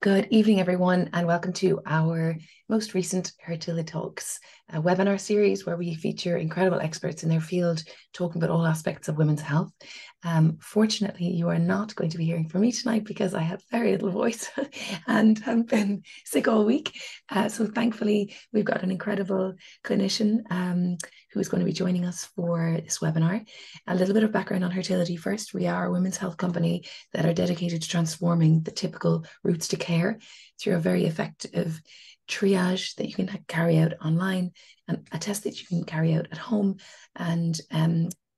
Good evening, everyone, and welcome to our most recent Hertili-Talks webinar series, where we feature incredible experts in their field talking about all aspects of women's health. Fortunately, you are not going to be hearing from me tonight because I have very little voice and have been sick all week. So thankfully, we've got an incredible clinician who is going to be joining us for this webinar. A little bit of background on Hertility first. We are a women's health company that are dedicated to transforming the typical routes to care through a very effective triage that you can carry out online, and a test that you can carry out at home, and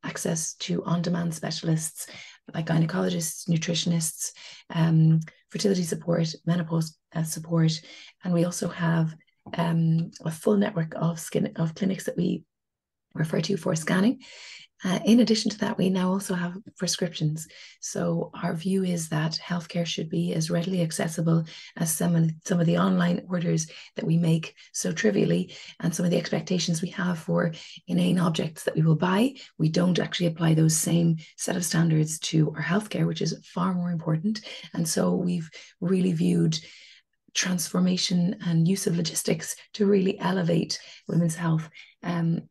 access to on-demand specialists like gynaecologists, nutritionists, fertility support, menopause support, and we also have a full network of clinics that we refer to for scanning. In addition to that, we now also have prescriptions. So our view is that healthcare should be as readily accessible as some of the online orders that we make so trivially, and some of the expectations we have for inane objects that we will buy. We don't actually apply those same set of standards to our healthcare, which is far more important. And so we've really viewed transformation and use of logistics to really elevate women's health.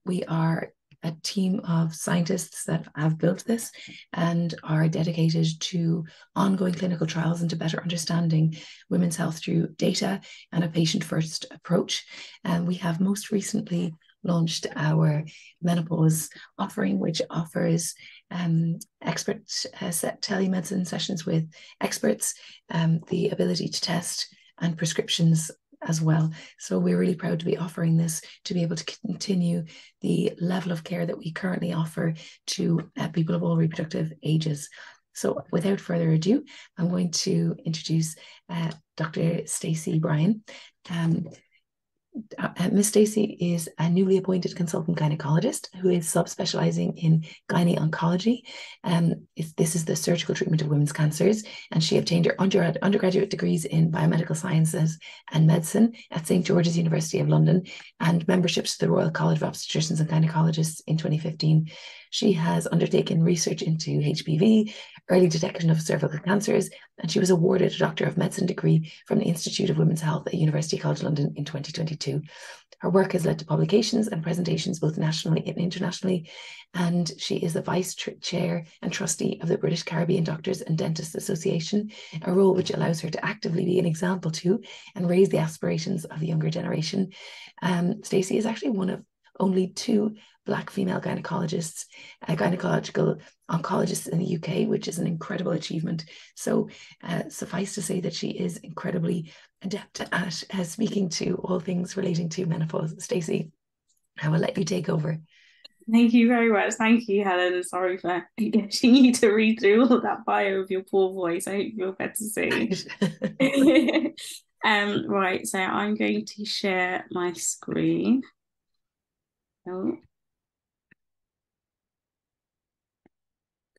We are a team of scientists that have built this and are dedicated to ongoing clinical trials and to better understanding women's health through data and a patient-first approach. And we have most recently launched our menopause offering, which offers expert set telemedicine sessions with experts, the ability to test, and prescriptions as well. So we're really proud to be offering this, to be able to continue the level of care that we currently offer to people of all reproductive ages. So without further ado, I'm going to introduce Dr. Stacey Brian. Ms. Stacey is a newly appointed consultant gynecologist who is subspecializing in gynaecology. This is the surgical treatment of women's cancers, and she obtained her undergraduate degrees in biomedical sciences and medicine at St. George's University of London, and memberships to the Royal College of Obstetricians and Gynaecologists in 2015. She has undertaken research into HPV, early detection of cervical cancers, and she was awarded a Doctor of Medicine degree from the Institute of Women's Health at University College London in 2022. Her work has led to publications and presentations both nationally and internationally, and she is the Vice Chair and Trustee of the British Caribbean Doctors and Dentists Association, a role which allows her to actively be an example to and raise the aspirations of the younger generation. Stacey is actually one of only two Black female gynaecologists, gynaecological oncologists in the UK, which is an incredible achievement. So suffice to say that she is incredibly adept at speaking to all things relating to menopause. Stacey, I will let you take over. Thank you very much. Thank you, Helen. Sorry for getting you to read through all that bio of your poor voice. I hope you're better soon. Right, so I'm going to share my screen. Oh.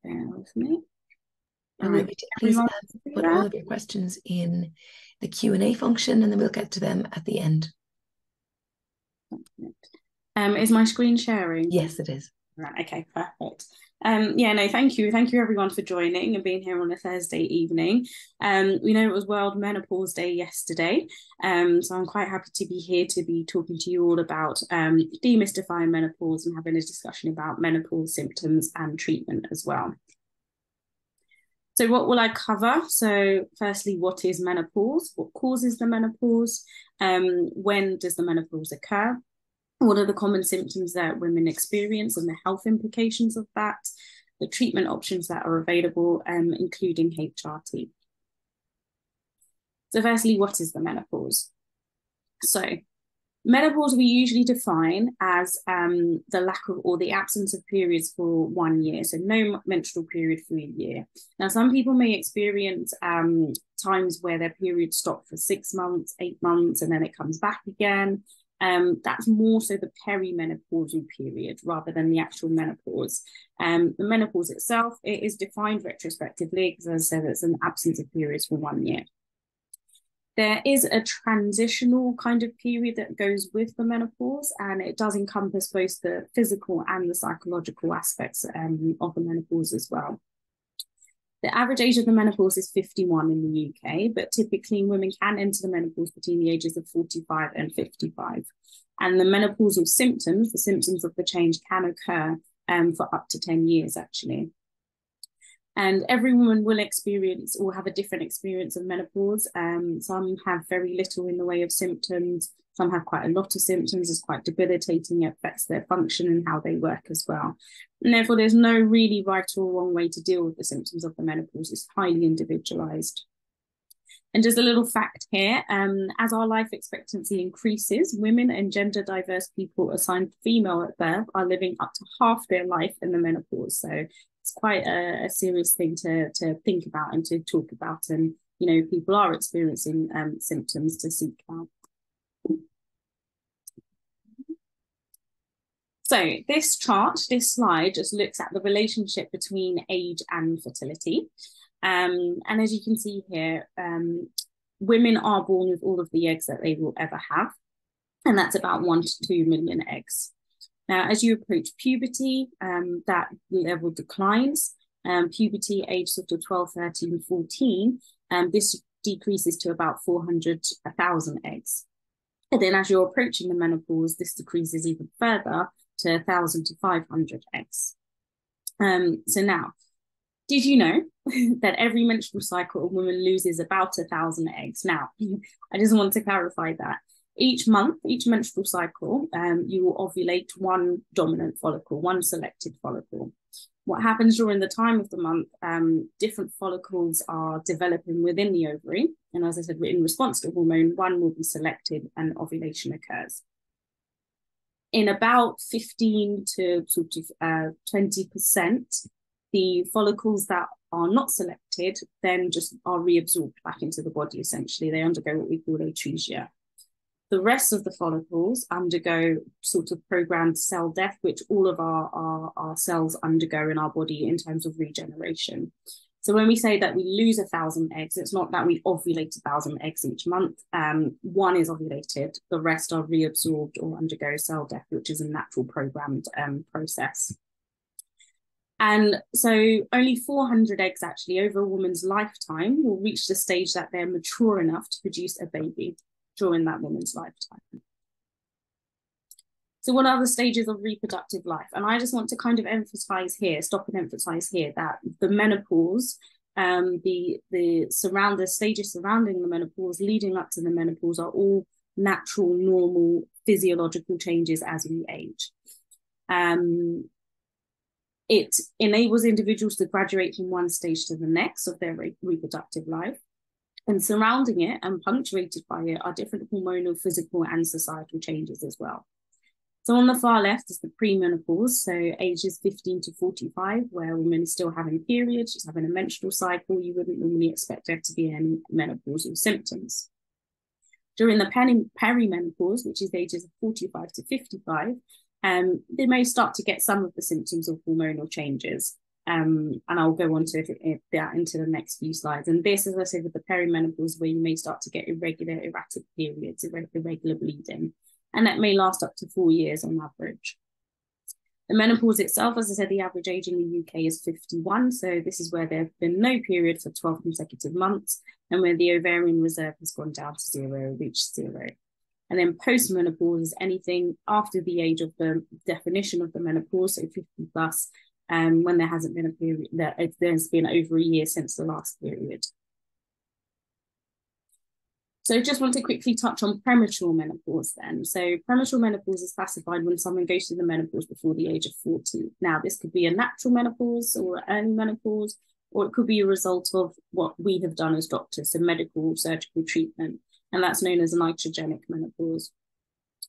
Bear with me. And right. Please put all of your questions in the Q&A function, and then we'll get to them at the end. Is my screen sharing? Yes, it is. Right, okay, perfect. Yeah, no, thank you everyone for joining and being here on a Thursday evening. We know it was World Menopause Day yesterday, so I'm quite happy to be here to be talking to you all about demystifying menopause and having a discussion about menopause symptoms and treatment as well. So what will I cover? So firstly, what is menopause? What causes the menopause? When does the menopause occur? What are the common symptoms that women experience and the health implications of that? The treatment options that are available, including HRT. So firstly, what is the menopause? So menopause we usually define as the lack of or the absence of periods for 1 year, so no menstrual period for a year. Now, some people may experience times where their periods stop for 6 months, 8 months, and then it comes back again. That's more so the perimenopausal period rather than the actual menopause. The menopause itself, it is defined retrospectively because, as I said, it's an absence of periods for 1 year. There is a transitional kind of period that goes with the menopause, and it does encompass both the physical and the psychological aspects of the menopause as well. The average age of the menopause is 51 in the UK, but typically women can enter the menopause between the ages of 45 and 55. And the menopausal symptoms, the symptoms of the change, can occur for up to 10 years, actually. And every woman will experience or have a different experience of menopause. Some have very little in the way of symptoms. Some have quite a lot of symptoms. It's quite debilitating. It affects their function and how they work as well. And therefore, there's no really right or wrong way to deal with the symptoms of the menopause. It's highly individualized. And just a little fact here, as our life expectancy increases, women and gender diverse people assigned female at birth are living up to half their life in the menopause. So it's quite a serious thing to think about and to talk about. And, you know, people are experiencing symptoms to seek out. So this chart, this slide just looks at the relationship between age and fertility. And as you can see here, women are born with all of the eggs that they will ever have. And that's about 1 to 2 million eggs. Now, as you approach puberty, that level declines. Puberty age sort of 12, 13, 14, this decreases to about 400,000 eggs. And then as you're approaching the menopause, this decreases even further to 1,000 to 500 eggs. So now, did you know that every menstrual cycle a woman loses about 1,000 eggs? Now, I just want to clarify that. Each month, each menstrual cycle, you will ovulate one dominant follicle, one selected follicle. What happens during the time of the month, different follicles are developing within the ovary. And as I said, in response to hormone, one will be selected and ovulation occurs. In about 15 to sort of 20%, the follicles that are not selected then just are reabsorbed back into the body, essentially. They undergo what we call atresia. The rest of the follicles undergo sort of programmed cell death, which all of our cells undergo in our body in terms of regeneration. So when we say that we lose 1,000 eggs, it's not that we ovulate 1,000 eggs each month. One is ovulated, the rest are reabsorbed or undergo cell death, which is a natural programmed process. And so only 400 eggs actually over a woman's lifetime will reach the stage that they're mature enough to produce a baby during that woman's lifetime. So what are the stages of reproductive life? And I just want to kind of emphasize here, stop and emphasize here that the menopause, the stages surrounding the menopause, leading up to the menopause are all natural, normal, physiological changes as we age. It enables individuals to graduate from one stage to the next of their reproductive life. And surrounding it and punctuated by it are different hormonal, physical, and societal changes as well. So on the far left is the premenopause, so ages 15 to 45, where women are still having periods, just having a menstrual cycle. You wouldn't normally expect there to be any menopausal symptoms. During the perimenopause, which is ages of 45 to 55, they may start to get some of the symptoms of hormonal changes. And I'll go on to that into the next few slides. And this, as I said, with the perimenopause, where you may start to get irregular, erratic periods, irregular bleeding. And that may last up to 4 years on average. The menopause itself, as I said, the average age in the UK is 51. So this is where there have been no period for 12 consecutive months, and where the ovarian reserve has gone down to 0, reached 0. And then post-menopause is anything after the age of the definition of the menopause, so 50 plus, when there hasn't been a period, there's been over a year since the last period. So I just want to quickly touch on premature menopause then. So premature menopause is classified when someone goes through the menopause before the age of 40. Now, this could be a natural menopause or early menopause, or it could be a result of what we have done as doctors, so medical, surgical treatment, and that's known as an iatrogenic menopause.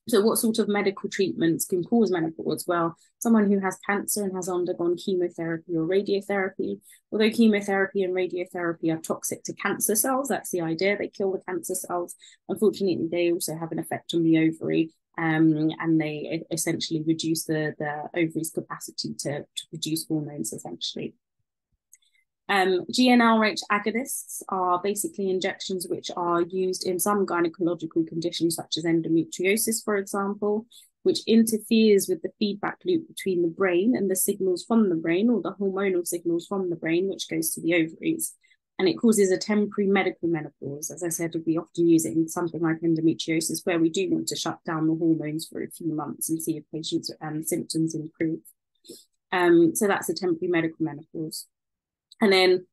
So what sort of medical treatments can cause menopause? Well, someone who has cancer and has undergone chemotherapy or radiotherapy, although chemotherapy and radiotherapy are toxic to cancer cells, that's the idea, they kill the cancer cells. Unfortunately, they also have an effect on the ovary, and they essentially reduce the ovary's capacity to produce hormones, essentially. GnRH agonists are basically injections which are used in some gynecological conditions such as endometriosis, for example. which interferes with the feedback loop between the brain and the signals from the brain, or the hormonal signals from the brain, which goes to the ovaries. And it causes a temporary medical menopause. As I said, we often use it in something like endometriosis, where we do want to shut down the hormones for a few months and see if patients' symptoms improve. So that's a temporary medical menopause. And then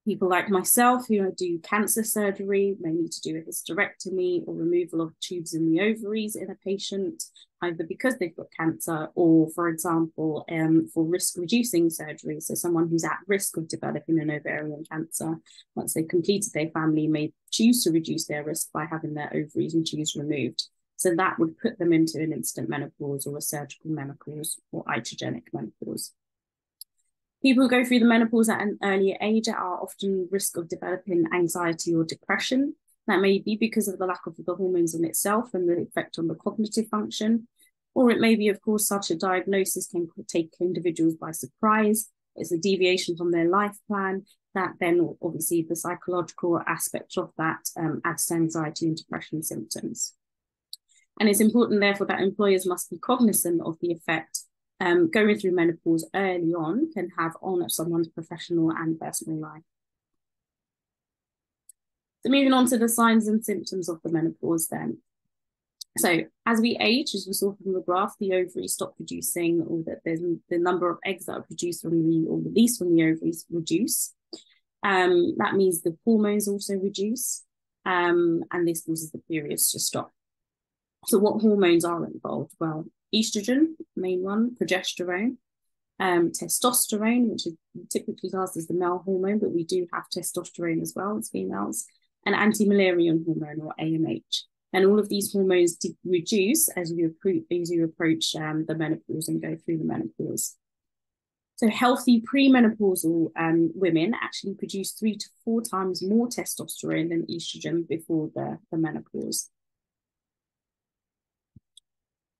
people like myself who do cancer surgery may need to do a hysterectomy or removal of tubes in the ovaries in a patient, either because they've got cancer or, for example, for risk-reducing surgery. So someone who's at risk of developing an ovarian cancer, once they've completed their family, may choose to reduce their risk by having their ovaries and tubes removed. So that would put them into an instant menopause or a surgical menopause or iatrogenic menopause. People who go through the menopause at an earlier age are often at risk of developing anxiety or depression. That may be because of the lack of the hormones in itself and the effect on the cognitive function. Or it may be, of course, such a diagnosis can take individuals by surprise. It's a deviation from their life plan that then obviously the psychological aspect of that adds to anxiety and depression symptoms. And it's important, therefore, that employers must be cognizant of the effect going through menopause early on can have on someone's professional and personal life. So moving on to the signs and symptoms of the menopause then. So as we age, as we saw from the graph, the ovaries stop producing, or that there's the number of eggs that are produced from the or released from the ovaries reduce. That means the hormones also reduce, and this causes the periods to stop. So what hormones are involved? Well, estrogen, main one, progesterone, testosterone, which is typically classed as the male hormone, but we do have testosterone as well as females, and anti-Müllerian hormone, or AMH. And all of these hormones reduce as you approach the menopause and go through the menopause. So healthy premenopausal women actually produce 3 to 4 times more testosterone than estrogen before the menopause.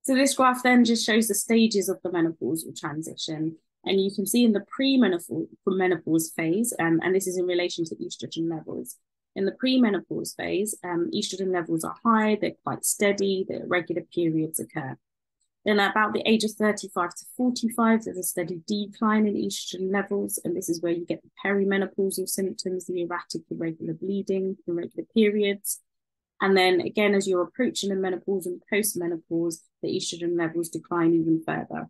So this graph then just shows the stages of the menopausal transition. And you can see in the premenopause phase, and this is in relation to estrogen levels. In the premenopause phase, estrogen levels are high, they're quite steady, the irregular periods occur. Then at about the age of 35 to 45, there's a steady decline in estrogen levels, and this is where you get the perimenopausal symptoms, the erratic, irregular bleeding, irregular periods. And then again, as you're approaching the menopause and post-menopause, the estrogen levels decline even further.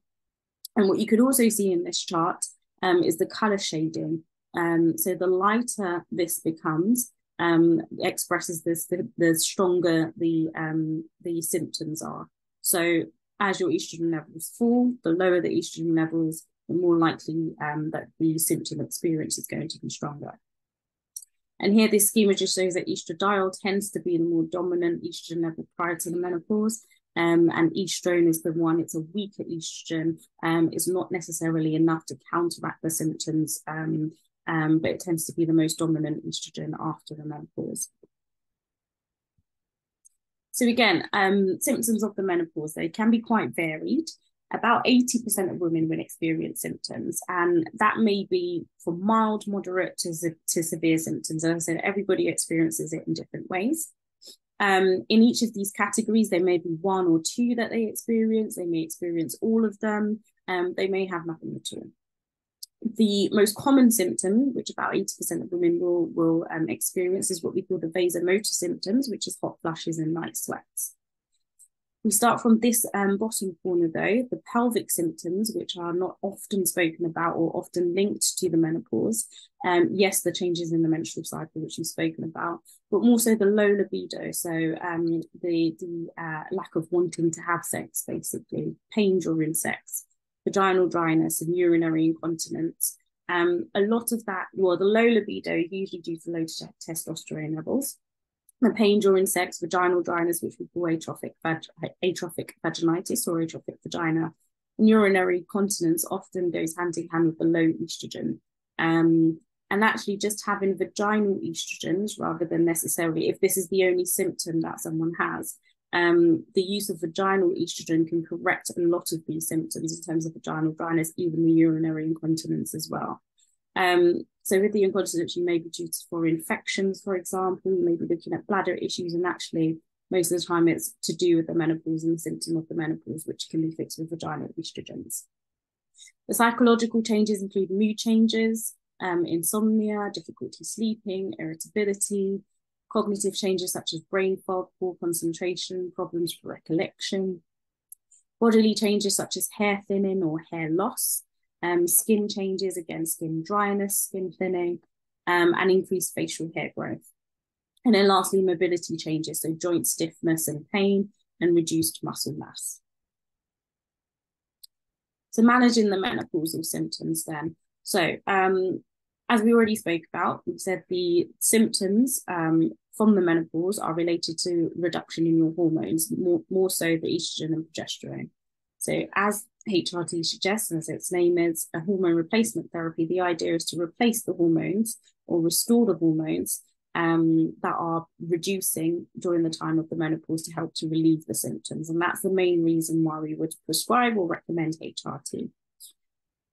And what you could also see in this chart is the color shading. So the lighter this becomes, expresses this, the stronger the symptoms are. So as your estrogen levels fall, the lower the estrogen levels, the more likely that the symptom experience is going to be stronger. And here this schema just shows that estradiol tends to be the more dominant estrogen level prior to the menopause. And estrone is the one, it's a weaker estrogen, it's not necessarily enough to counteract the symptoms, but it tends to be the most dominant estrogen after the menopause. So again, symptoms of the menopause, they can be quite varied. About 80% of women will experience symptoms, and that may be from mild, moderate to severe symptoms. As I said, everybody experiences it in different ways. In each of these categories, there may be 1 or 2 that they experience. They may experience all of them. They may have nothing at all. The most common symptom, which about 80% of women will experience, is what we call the vasomotor symptoms, which is hot flushes and night sweats. We start from this bottom corner though, the pelvic symptoms, which are not often spoken about or often linked to the menopause. Yes, the changes in the menstrual cycle, which we've spoken about, but also the low libido. So the lack of wanting to have sex, basically, pain during sex, vaginal dryness and urinary incontinence. A lot of that, well, the low libido usually due to low testosterone levels. The pain during sex, vaginal dryness, which we call atrophic vaginitis or atrophic vagina, and urinary incontinence often goes hand in hand with the low estrogen. And actually just having vaginal estrogens rather than necessarily, if this is the only symptom that someone has, the use of vaginal estrogen can correct a lot of these symptoms in terms of vaginal dryness, even the urinary incontinence as well. So with the incontinence, you may be due for infections, for example, you may be looking at bladder issues, and actually most of the time it's to do with the menopause and the symptom of the menopause, which can be fixed with vaginal estrogens. The psychological changes include mood changes, insomnia, difficulty sleeping, irritability, cognitive changes such as brain fog, poor concentration, problems with recollection, bodily changes such as hair thinning or hair loss, skin changes, again, skin dryness, skin thinning, and increased facial hair growth. And then lastly, mobility changes, so joint stiffness and pain, and reduced muscle mass. So managing the menopausal symptoms then. So as we already spoke about, we said the symptoms from the menopause are related to reduction in your hormones, more so the estrogen and progesterone. So as HRT suggests, as its name is, a hormone replacement therapy, the idea is to replace the hormones or restore the hormones that are reducing during the time of the menopause to help to relieve the symptoms. And that's the main reason why we would prescribe or recommend HRT.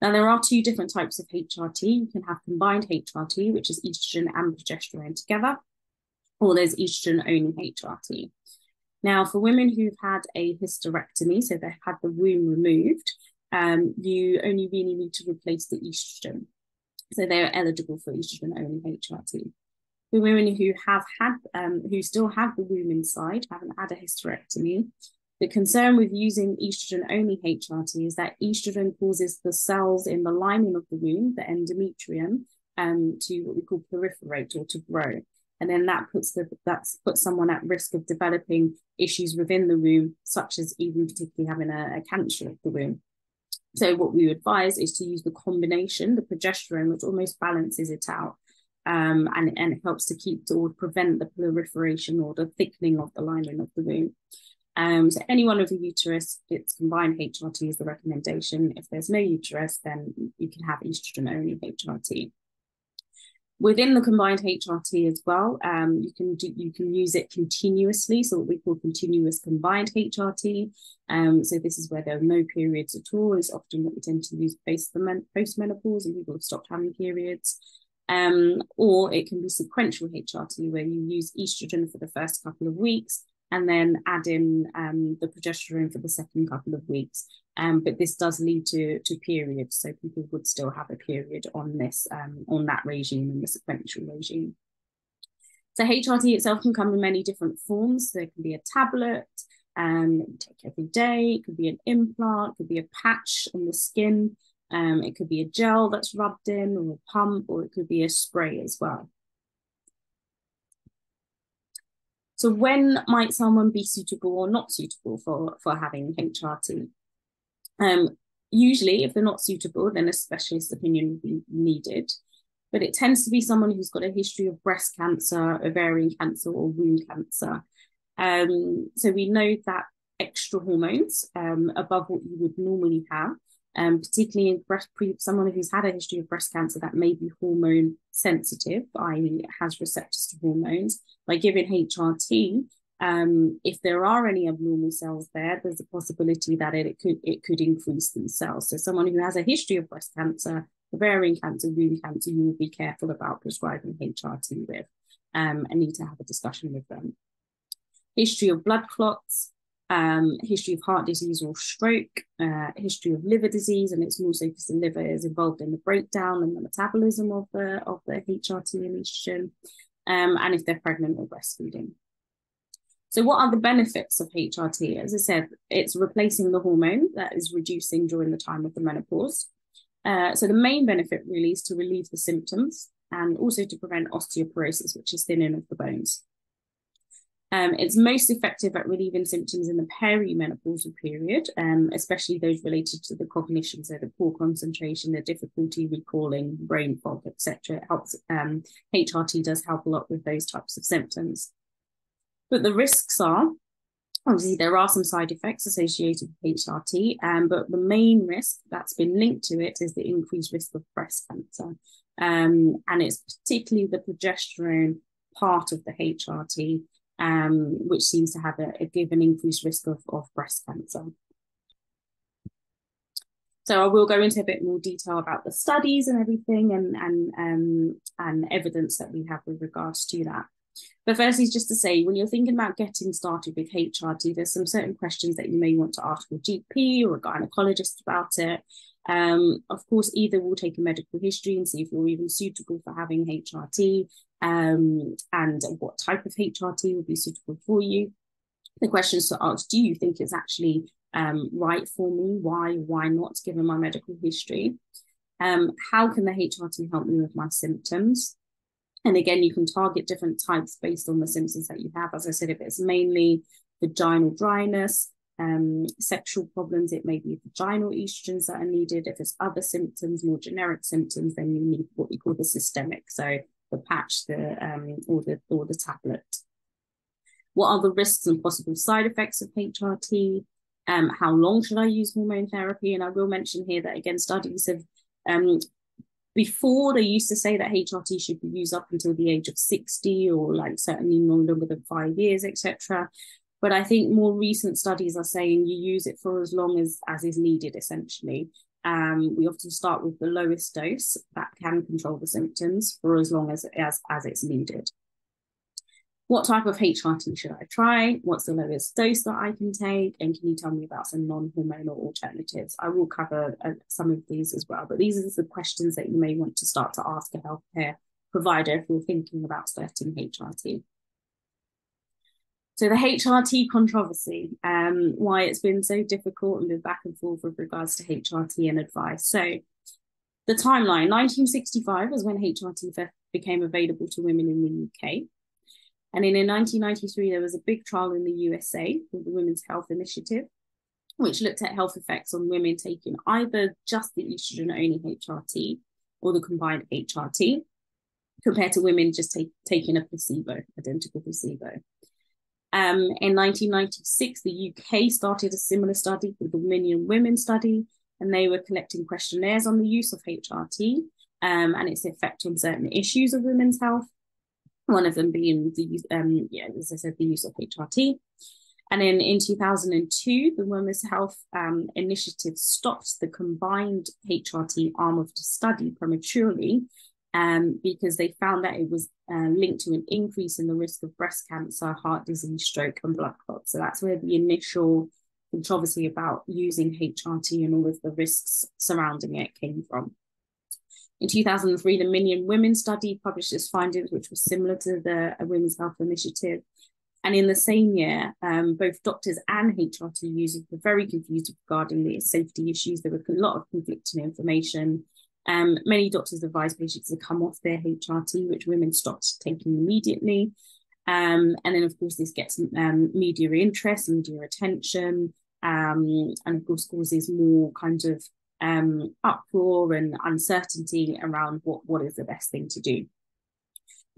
Now, there are two different types of HRT. You can have combined HRT, which is estrogen and progesterone together, or there's estrogen-only HRT. Now, for women who've had a hysterectomy, so they've had the womb removed, you only really need to replace the estrogen. So they're eligible for estrogen-only HRT. For women who have had, who still have the womb inside, haven't had a hysterectomy, the concern with using estrogen-only HRT is that estrogen causes the cells in the lining of the womb, the endometrium, to what we call proliferate or to grow. And then that puts someone at risk of developing issues within the womb, such as even particularly having a cancer of the womb. So what we advise is to use the combination, the progesterone, which almost balances it out. And it helps to keep or prevent the proliferation or the thickening of the lining of the womb. So anyone with a uterus, it's combined HRT is the recommendation. If there's no uterus, then you can have estrogen-only HRT. Within the combined HRT as well, you can use it continuously, so what we call continuous combined HRT. So this is where there are no periods at all. It's often what we tend to use post-menopause, and people have stopped having periods. Or it can be sequential HRT, where you use estrogen for the first couple of weeks and then add in the progesterone for the second couple of weeks. But this does lead to periods, so people would still have a period on this, on that regime, in the sequential regime. So HRT itself can come in many different forms. There can be a tablet, take every day. It could be an implant, it could be a patch on the skin. It could be a gel that's rubbed in, or a pump, or it could be a spray as well. So when might someone be suitable or not suitable for having HRT? Usually, if they're not suitable, then a specialist opinion would be needed. But it tends to be someone who's got a history of breast cancer, ovarian cancer, or womb cancer. So we know that extra hormones above what you would normally have, particularly in someone who's had a history of breast cancer that may be hormone sensitive, i.e. has receptors to hormones, by giving HRT, if there are any abnormal cells there, there's a possibility that it could increase these cells. So someone who has a history of breast cancer, ovarian cancer, womb cancer, you will be careful about prescribing HRT with, and need to have a discussion with them. History of blood clots, history of heart disease or stroke, history of liver disease, and it's also because the liver is involved in the breakdown and the metabolism of the HRT and estrogen, and if they're pregnant or breastfeeding. So what are the benefits of HRT? As I said, it's replacing the hormone that is reducing during the time of the menopause. So the main benefit really is to relieve the symptoms and also to prevent osteoporosis, which is thinning of the bones. It's most effective at relieving symptoms in the perimenopausal period, especially those related to the cognition, so the poor concentration, the difficulty recalling, brain fog, etc. It helps. HRT does help a lot with those types of symptoms. But the risks are, obviously, there are some side effects associated with HRT, but the main risk that's been linked to it is the increased risk of breast cancer. And it's particularly the progesterone part of the HRT, which seems to have give an increased risk of breast cancer. So I will go into a bit more detail about the studies and everything, and evidence that we have with regards to that. But firstly, just to say, when you're thinking about getting started with HRT, there's some certain questions that you may want to ask your GP or a gynaecologist about it. Of course, either we'll take a medical history and see if you're even suitable for having HRT, and what type of HRT will be suitable for you. The questions to ask: do you think it's actually right for me? Why not, given my medical history? How can the HRT help me with my symptoms? And again, you can target different types based on the symptoms that you have. As I said, if it's mainly vaginal dryness, sexual problems, it may be vaginal estrogens that are needed. If it's other symptoms, more generic symptoms, then you need what we call the systemic, so the patch, or the tablet. What are the risks and possible side effects of HRT? How long should I use hormone therapy? And I will mention here that, again, studies have, before they used to say that HRT should be used up until the age of 60, or like certainly no longer than 5 years, etc. But I think more recent studies are saying you use it for as long as is needed, essentially. We often start with the lowest dose that can control the symptoms for as long as it's needed. What type of HRT should I try? What's the lowest dose that I can take? And can you tell me about some non-hormonal alternatives? I will cover some of these as well, but these are the questions that you may want to start to ask a healthcare provider if you're thinking about starting HRT. So the HRT controversy, why it's been so difficult, and the back and forth with regards to HRT and advice. So the timeline: 1965 was when HRT became available to women in the UK. And then in 1993, there was a big trial in the USA called the Women's Health Initiative, which looked at health effects on women taking either just the estrogen-only HRT or the combined HRT, compared to women just taking a placebo, identical placebo. In 1996, the UK started a similar study called the Million Women Study, and they were collecting questionnaires on the use of HRT and its effect on certain issues of women's health. One of them being as I said, the use of HRT. And then in 2002, the Women's Health Initiative stopped the combined HRT arm of the study prematurely because they found that it was linked to an increase in the risk of breast cancer, heart disease, stroke, and blood clots. So that's where the initial controversy about using HRT and all of the risks surrounding it came from. In 2003, the Million Women Study published its findings, which was similar to the Women's Health Initiative. And in the same year, both doctors and HRT users were very confused regarding the safety issues. There was a lot of conflicting information. Many doctors advised patients to come off their HRT, which women stopped taking immediately. And then, of course, this gets media interest, media attention, and of course causes more kind of uproar and uncertainty around what is the best thing to do.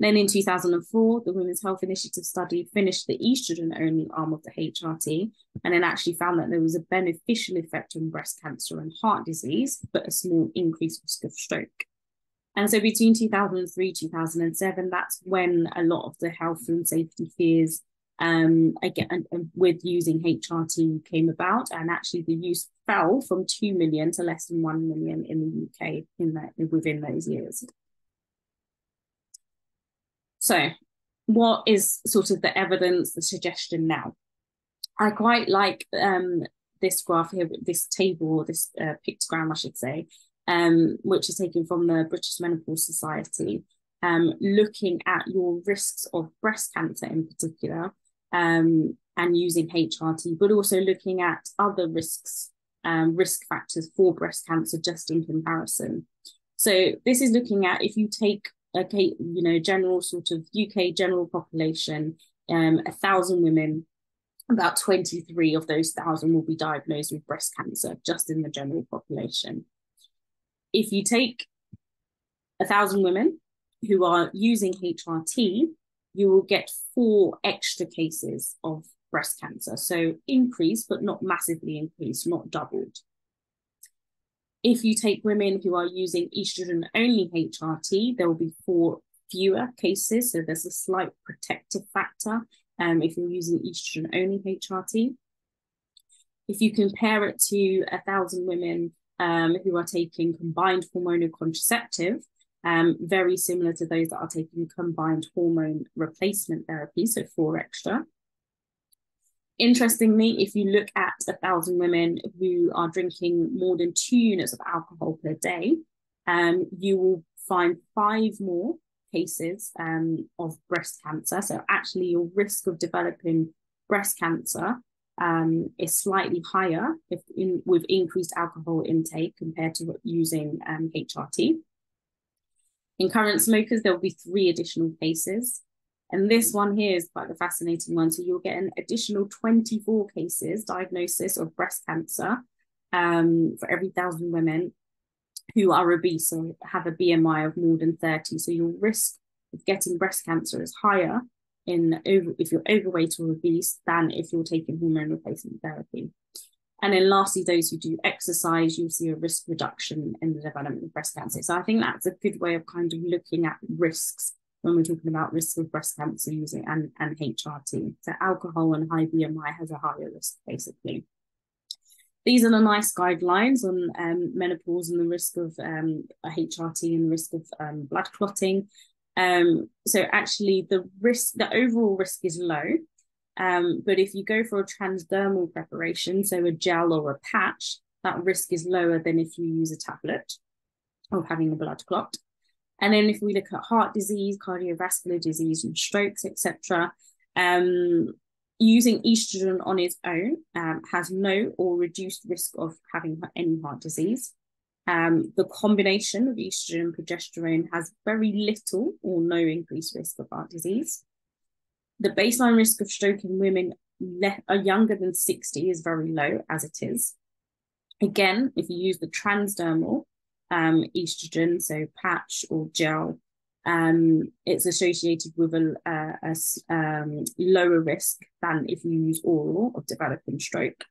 Then in 2004, the Women's Health Initiative study finished the estrogen-only arm of the HRT, and then actually found that there was a beneficial effect on breast cancer and heart disease, but a small increased risk of stroke. And so between 2003, 2007, that's when a lot of the health and safety fears again with using HRT came about, and actually the use fell from 2 million to less than 1 million in the UK within those years. So what is sort of the evidence, the suggestion now? I quite like this graph here, this table, or this pictogram, I should say, which is taken from the British Menopause Society, looking at your risks of breast cancer in particular, and using HRT, but also looking at other risks, risk factors for breast cancer just in comparison. So this is looking at, if you take general sort of UK general population, 1,000 women, about 23 of those 1,000 will be diagnosed with breast cancer just in the general population. If you take 1,000 women who are using HRT, you will get 4 extra cases of breast cancer. So increased, but not massively increased, not doubled. If you take women who are using estrogen-only HRT, there will be 4 fewer cases. So there's a slight protective factor if you're using estrogen-only HRT. If you compare it to 1,000 women who are taking combined hormonal contraceptive, very similar to those that are taking combined hormone replacement therapy, so 4 extra. Interestingly, if you look at 1,000 women who are drinking more than 2 units of alcohol per day, you will find 5 more cases of breast cancer. So actually your risk of developing breast cancer is slightly higher with increased alcohol intake compared to using HRT. In current smokers, there will be 3 additional cases. And this one here is quite a fascinating one. So you'll get an additional 24 cases diagnosis of breast cancer for every 1,000 women who are obese or have a BMI of more than 30. So your risk of getting breast cancer is higher if you're overweight or obese than if you're taking hormone replacement therapy. And then lastly, those who do exercise, you'll see a risk reduction in the development of breast cancer. So I think that's a good way of kind of looking at risks when we're talking about risk of breast cancer using and HRT. So alcohol and high BMI has a higher risk, basically. These are the nice guidelines on menopause and the risk of HRT and the risk of blood clotting. So actually the overall risk is low. But if you go for a transdermal preparation, so a gel or a patch, that risk is lower than if you use a tablet of having a blood clot. And then if we look at heart disease, cardiovascular disease, and strokes, etc., using estrogen on its own has no or reduced risk of having any heart disease. The combination of estrogen and progesterone has very little or no increased risk of heart disease. The baseline risk of stroke in women are younger than 60 is very low, as it is. Again, if you use the transdermal estrogen, so patch or gel, it's associated with a lower risk than if you use oral of developing stroke.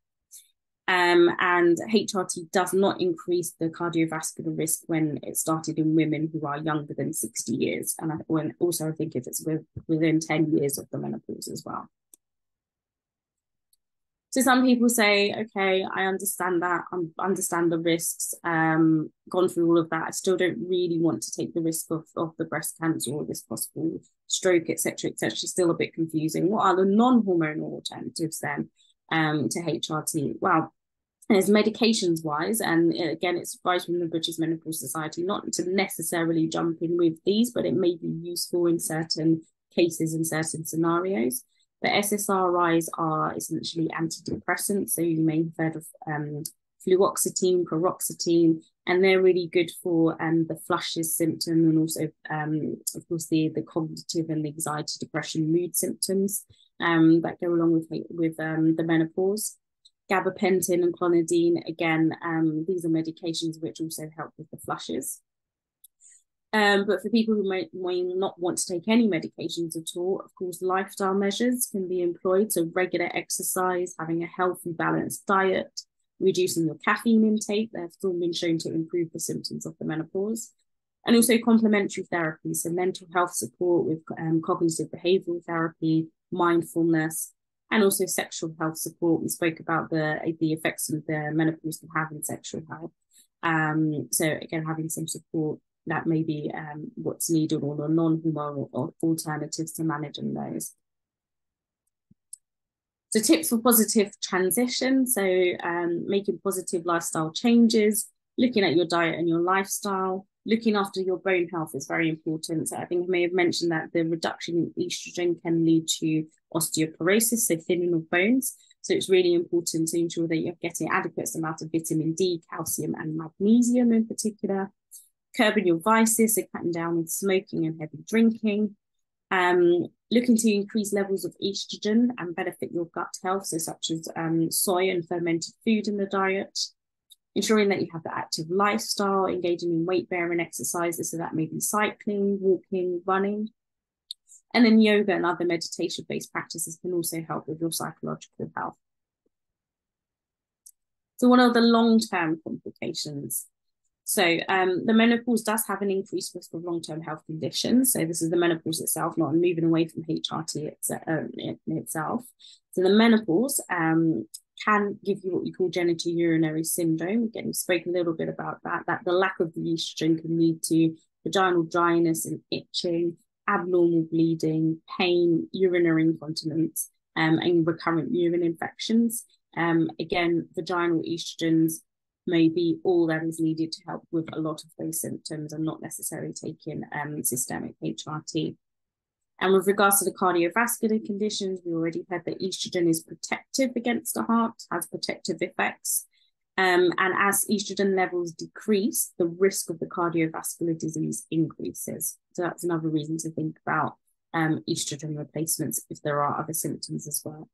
And HRT does not increase the cardiovascular risk when it started in women who are younger than 60 years. And also I think if it's within 10 years of the menopause as well. So some people say, okay, I understand that, I understand the risks, gone through all of that. I still don't really want to take the risk of the breast cancer or this possible stroke, etc., etc. Still a bit confusing. What are the non-hormonal alternatives then to HRT? Well, as medications wise, and again, it's advised from the British Menopause Society not to necessarily jump in with these, but it may be useful in certain cases and certain scenarios. The SSRIs are essentially antidepressants, so you may have heard of fluoxetine, paroxetine, and they're really good for the flushes symptom and also, of course, the cognitive and anxiety, depression, mood symptoms that go along with the menopause. Gabapentin and clonidine, again, these are medications which also help with the flushes. But for people who may not want to take any medications at all, of course, lifestyle measures can be employed. So regular exercise, having a healthy, balanced diet, reducing your caffeine intake. They've still been shown to improve the symptoms of the menopause. And also complementary therapy, so mental health support with cognitive behavioral therapy, mindfulness, and also sexual health support. We spoke about the effects of the menopause can have in sexual health. So again, having some support that may be what's needed, or the non-hormonal alternatives to managing those. So tips for positive transition. So making positive lifestyle changes, looking at your diet and your lifestyle, looking after your bone health is very important. So I think I may have mentioned that the reduction in estrogen can lead to osteoporosis, so thinning of bones. So it's really important to ensure that you're getting adequate amount of vitamin D, calcium, and magnesium in particular. Curbing your vices, so cutting down on smoking and heavy drinking. Looking to increase levels of estrogen and benefit your gut health, so such as soy and fermented food in the diet. Ensuring that you have the active lifestyle, engaging in weight-bearing exercises, so that may be cycling, walking, running. And then yoga and other meditation-based practices can also help with your psychological health. So what are the long-term complications? So the menopause does have an increased risk of long-term health conditions. So this is the menopause itself, not moving away from HRT itself. So the menopause can give you what we call genitourinary syndrome. Again, we spoke a little bit about that the lack of the estrogen can lead to vaginal dryness and itching, abnormal bleeding, pain, urinary incontinence, and recurrent urine infections. Again, vaginal estrogens may be all that is needed to help with a lot of those symptoms and not necessarily taking systemic HRT. And with regards to the cardiovascular conditions, we already heard that estrogen is protective against the heart, has protective effects. And as estrogen levels decrease, the risk of the cardiovascular disease increases. So that's another reason to think about estrogen replacements if there are other symptoms as well.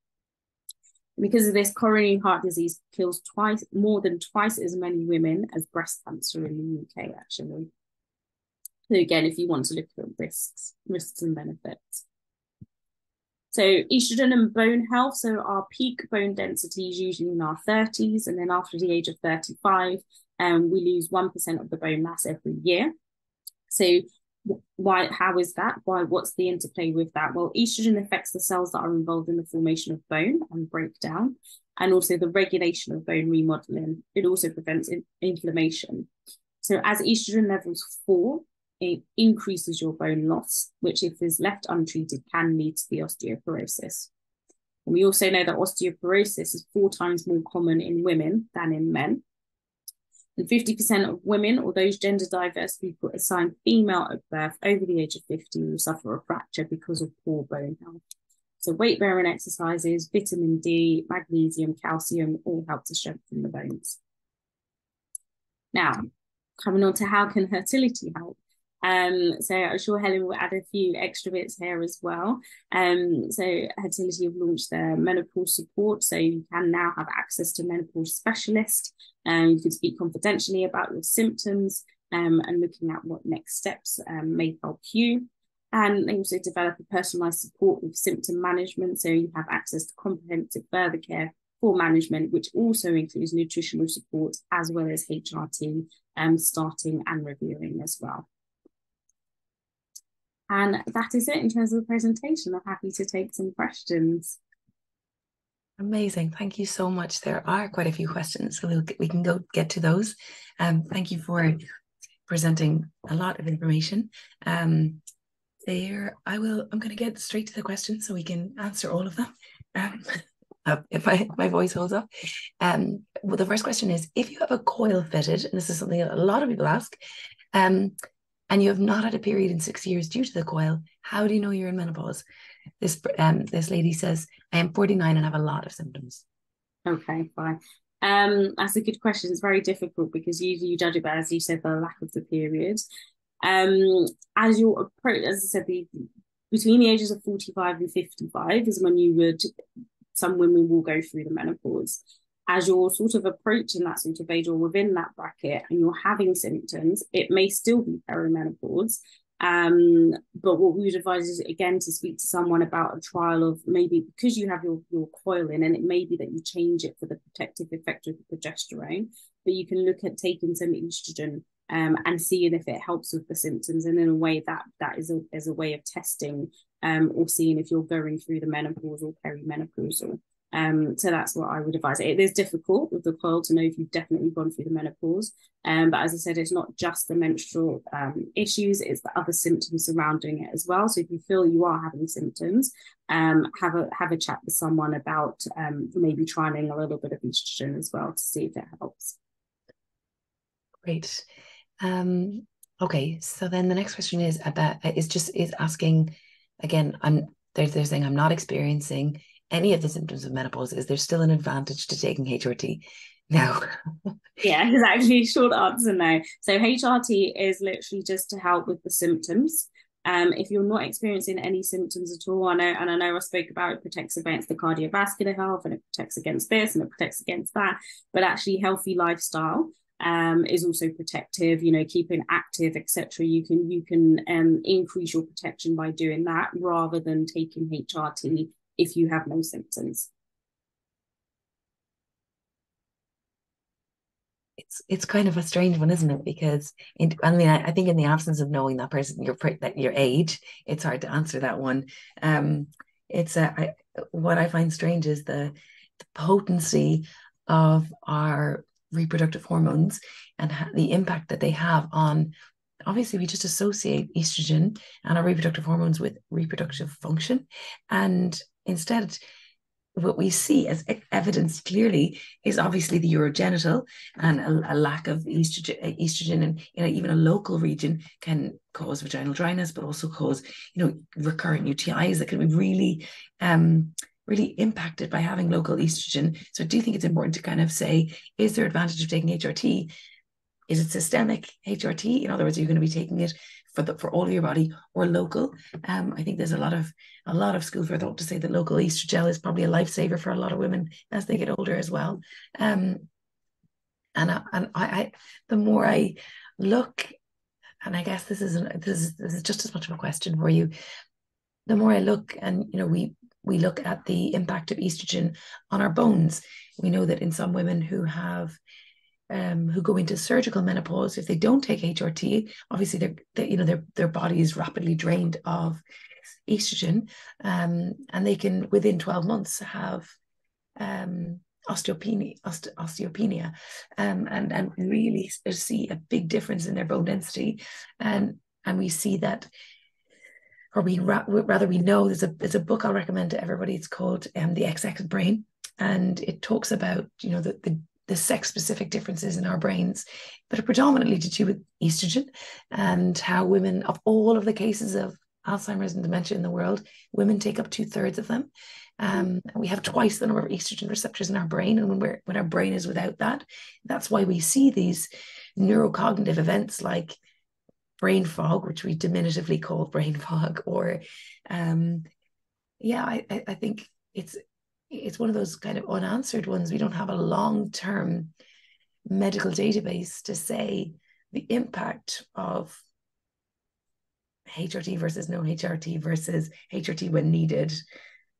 Because of this, coronary heart disease kills more than twice as many women as breast cancer in the UK, actually. So again, if you want to look at risks and benefits. So estrogen and bone health. So our peak bone density is usually in our 30s, and then after the age of 35, we lose 1% of the bone mass every year. So how is that? What's the interplay with that? Well, estrogen affects the cells that are involved in the formation of bone and breakdown, and also the regulation of bone remodeling. It also prevents inflammation. So as estrogen levels fall, it increases your bone loss, which if is left untreated can lead to the osteoporosis. And we also know that osteoporosis is 4 times more common in women than in men. And 50% of women or those gender diverse people assigned female at birth over the age of 50 will suffer a fracture because of poor bone health. So weight bearing exercises, vitamin D, magnesium, calcium all help to strengthen the bones. Now, coming on to how can Hertility help? So I'm sure Helen will add a few extra bits here as well. So Hertility have launched their menopause support, so you can now have access to menopause specialists. You can speak confidentially about your symptoms and looking at what next steps may help you. And they also develop a personalised support with symptom management, so you have access to comprehensive further care for management, which also includes nutritional support as well as HRT, starting and reviewing as well. And that is it in terms of the presentation. I'm happy to take some questions. Amazing. Thank you so much. There are quite a few questions, so we can go get to those. Thank you for presenting a lot of information. I'm going to get straight to the questions so we can answer all of them. If my voice holds up. Well, the first question is, if you have a coil fitted, and this is something that a lot of people ask, and you have not had a period in 6 years due to the coil, how do you know you're in menopause? This lady says, I am 49 and have a lot of symptoms. Okay, fine. That's a good question. It's very difficult because usually you judge it by, as you said, the lack of the period. As your approach, as I said, between the ages of 45 and 55 is when some women will go through the menopause. As you're sort of approaching that sort of age or within that bracket and you're having symptoms, it may still be perimenopause. But what we would advise is, again, to speak to someone about a trial of maybe because you have your coil in, and it may be that you change it for the protective effect of the progesterone, but you can look at taking some estrogen and seeing if it helps with the symptoms. And in a way that is a way of testing or seeing if you're going through the menopause or perimenopausal. So that's what I would advise. It is difficult with the coil to know if you've definitely gone through the menopause. But as I said, it's not just the menstrual issues, it's the other symptoms surrounding it as well. So if you feel you are having symptoms, have a chat with someone about maybe trying a little bit of estrogen as well to see if it helps. Great. Okay, so then the next question is asking again, they're saying I'm not experiencing any of the symptoms of menopause. Is there still an advantage to taking HRT? No. Yeah, exactly. Short answer, no. So HRT is literally just to help with the symptoms. If you're not experiencing any symptoms at all, I know I spoke about it protects against the cardiovascular health, and it protects against this, and it protects against that. But actually, healthy lifestyle is also protective. You know, keeping active, etc. You can increase your protection by doing that rather than taking HRT if you have no symptoms. It's kind of a strange one, isn't it? Because I think in the absence of knowing that person, your age, it's hard to answer that one. What I find strange is the potency of our reproductive hormones and the impact that they have on obviously we just associate estrogen and our reproductive hormones with reproductive function. And instead, what we see as evidence clearly is obviously the urogenital, and a lack of estrogen and even a local region can cause vaginal dryness, but also cause recurrent UTIs that can be really really impacted by having local estrogen. So I do think it's important to kind of say, is there advantage of taking HRT? Is it systemic HRT? In other words, are you going to be taking it for all of your body, or local? I think there's a lot of school for thought to say that local estrogel is probably a lifesaver for a lot of women as they get older as well. And I the more I look, and I guess this is just as much of a question for you. The more I look, and we look at the impact of estrogen on our bones. We know that in some women who go into surgical menopause, if they don't take HRT, obviously their body is rapidly drained of estrogen, and they can within 12 months have osteopenia, and really see a big difference in their bone density, and we see that. Or we know there's a book I'll recommend to everybody. It's called The XX Brain, and it talks about the sex-specific differences in our brains that are predominantly to do with estrogen, and how women, of all of the cases of Alzheimer's and dementia in the world, women take up 2/3 of them. And we have twice the number of estrogen receptors in our brain, and when our brain is without that, that's why we see these neurocognitive events like brain fog, which we diminutively call brain fog, or I think it's one of those kind of unanswered ones. We don't have a long-term medical database to say the impact of HRT versus no HRT versus HRT when needed.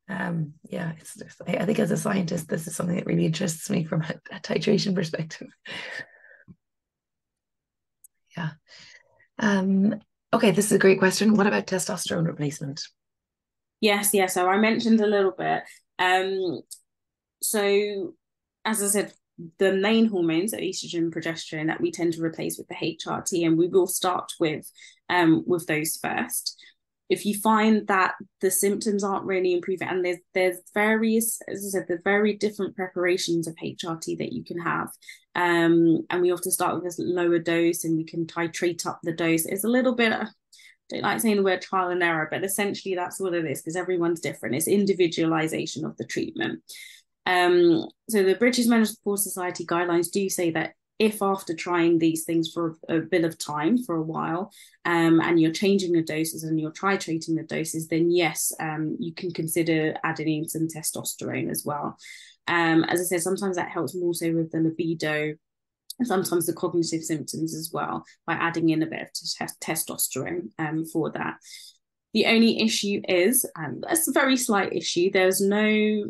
I think as a scientist, this is something that really interests me from a titration perspective. Yeah. Okay, this is a great question. What about testosterone replacement? Yes. So I mentioned a little bit. So as I said, the main hormones are estrogen and progesterone that we tend to replace with the HRT, and we will start with those first. If you find that the symptoms aren't really improving, and there's various, as I said, there's very different preparations of HRT that you can have, and we often start with this lower dose, and we can titrate up the dose. It's a little bit, I don't like saying the word trial and error, but essentially that's what it is, because everyone's different. It's individualization of the treatment. So the British Menopause Society guidelines do say that if after trying these things for a bit of time, for a while, and you're changing the doses and you're titrating the doses, then yes, you can consider adding in some testosterone as well. As I said, sometimes that helps more so with the libido, and sometimes the cognitive symptoms as well, by adding in a bit of testosterone for that. The only issue is, that's a very slight issue, there's no,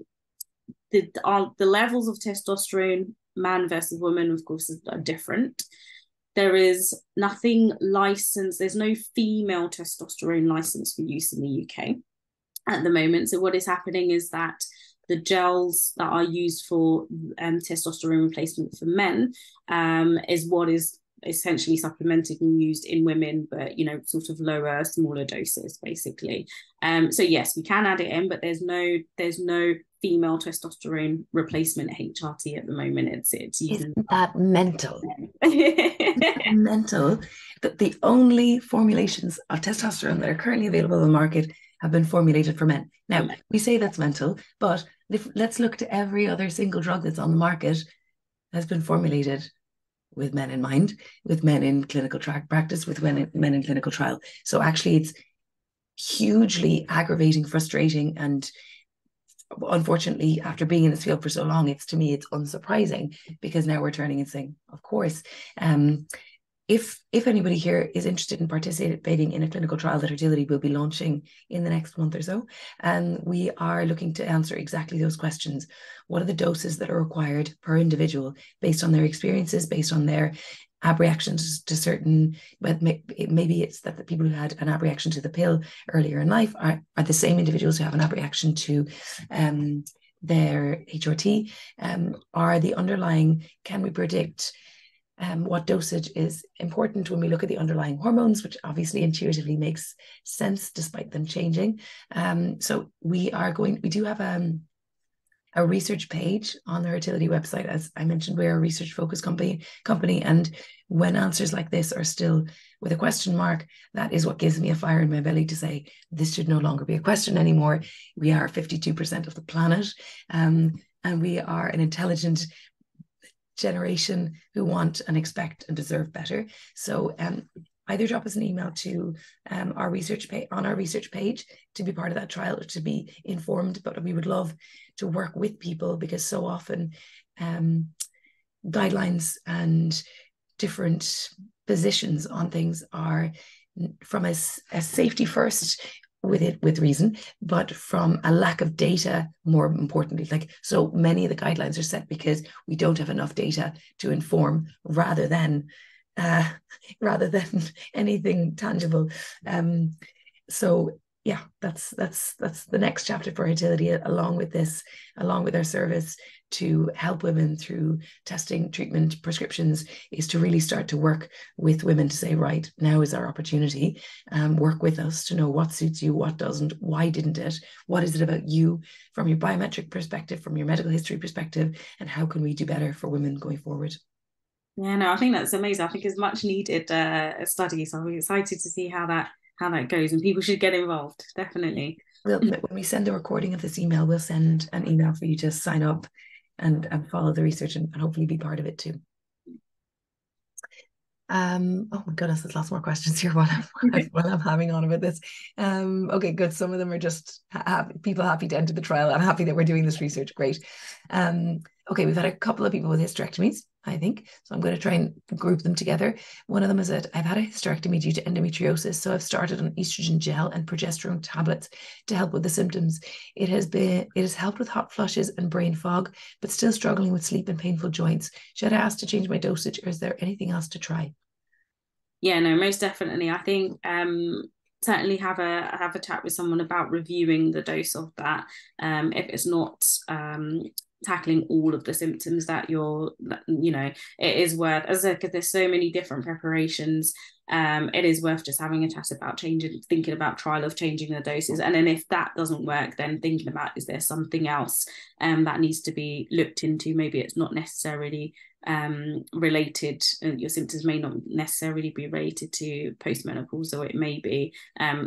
the levels of testosterone, man versus woman, of course, are different. There is nothing licensed, there's no female testosterone license for use in the UK at the moment. So what is happening is that the gels that are used for testosterone replacement for men is what is essentially supplemented and used in women, but sort of lower, smaller doses, basically. So yes, we can add it in, but there's no female testosterone replacement HRT at the moment. It's Isn't that mental? Mental that the only formulations of testosterone that are currently available on the market have been formulated for men. Now, we say that's mental, but let's look to every other single drug that's on the market has been formulated with men in mind, with men in clinical practice, with men in clinical trial. So actually it's hugely aggravating, frustrating, and unfortunately, after being in this field for so long, to me it's unsurprising, because now we're turning and saying, of course, if anybody here is interested in participating in a clinical trial that Hertility will be launching in the next month or so, we are looking to answer exactly those questions. What are the doses that are required per individual based on their experiences, based on their abreactions to certain, but maybe it's that the people who had an abreaction to the pill earlier in life are the same individuals who have an abreaction to their HRT. Are the underlying, can we predict what dosage is important when we look at the underlying hormones, which obviously intuitively makes sense despite them changing. So we do have a research page on the Hertility website. As I mentioned, we're a research focused company, and when answers like this are still with a question mark, that is what gives me a fire in my belly to say this should no longer be a question anymore. We are 52% of the planet, and we are an intelligent generation who want and expect and deserve better. So either drop us an email to our research page on our research page to be part of that trial or to be informed. But we would love to work with people, because so often guidelines and different positions on things are from a safety first, with reason, but from a lack of data, more importantly. Like, so many of the guidelines are set because we don't have enough data to inform, rather than anything tangible. So yeah, that's the next chapter for Hertility, along with our service to help women through testing, treatment, prescriptions, is to really start to work with women to say, right, now is our opportunity. Work with us to know what suits you, what doesn't, why didn't it, what is it about you from your biometric perspective, from your medical history perspective, and how can we do better for women going forward. Yeah, no, I think that's amazing. I think it's much needed study. So I'm excited to see how that goes, and people should get involved, definitely. When we send a recording of this email, we'll send an email for you to sign up and follow the research and hopefully be part of it too. Oh my goodness, there's lots more questions here while I'm having on about this. Okay, good. Some of them are just people happy to enter the trial. I'm happy that we're doing this research. Great. Okay, we've had a couple of people with hysterectomies, I think. So I'm going to try and group them together. One of them is that I've had a hysterectomy due to endometriosis. So I've started on estrogen gel and progesterone tablets to help with the symptoms. It has helped with hot flushes and brain fog, but still struggling with sleep and painful joints. Should I ask to change my dosage, or is there anything else to try? Yeah, no, most definitely. I think certainly have a chat with someone about reviewing the dose of that, if it's not tackling all of the symptoms that it is worth, as I said, because there's so many different preparations. It is worth just having a chat about thinking about trial of changing the doses, and then if that doesn't work, then thinking about, is there something else that needs to be looked into? Maybe it's not necessarily related, your symptoms may not necessarily be related to postmenopause, or it may be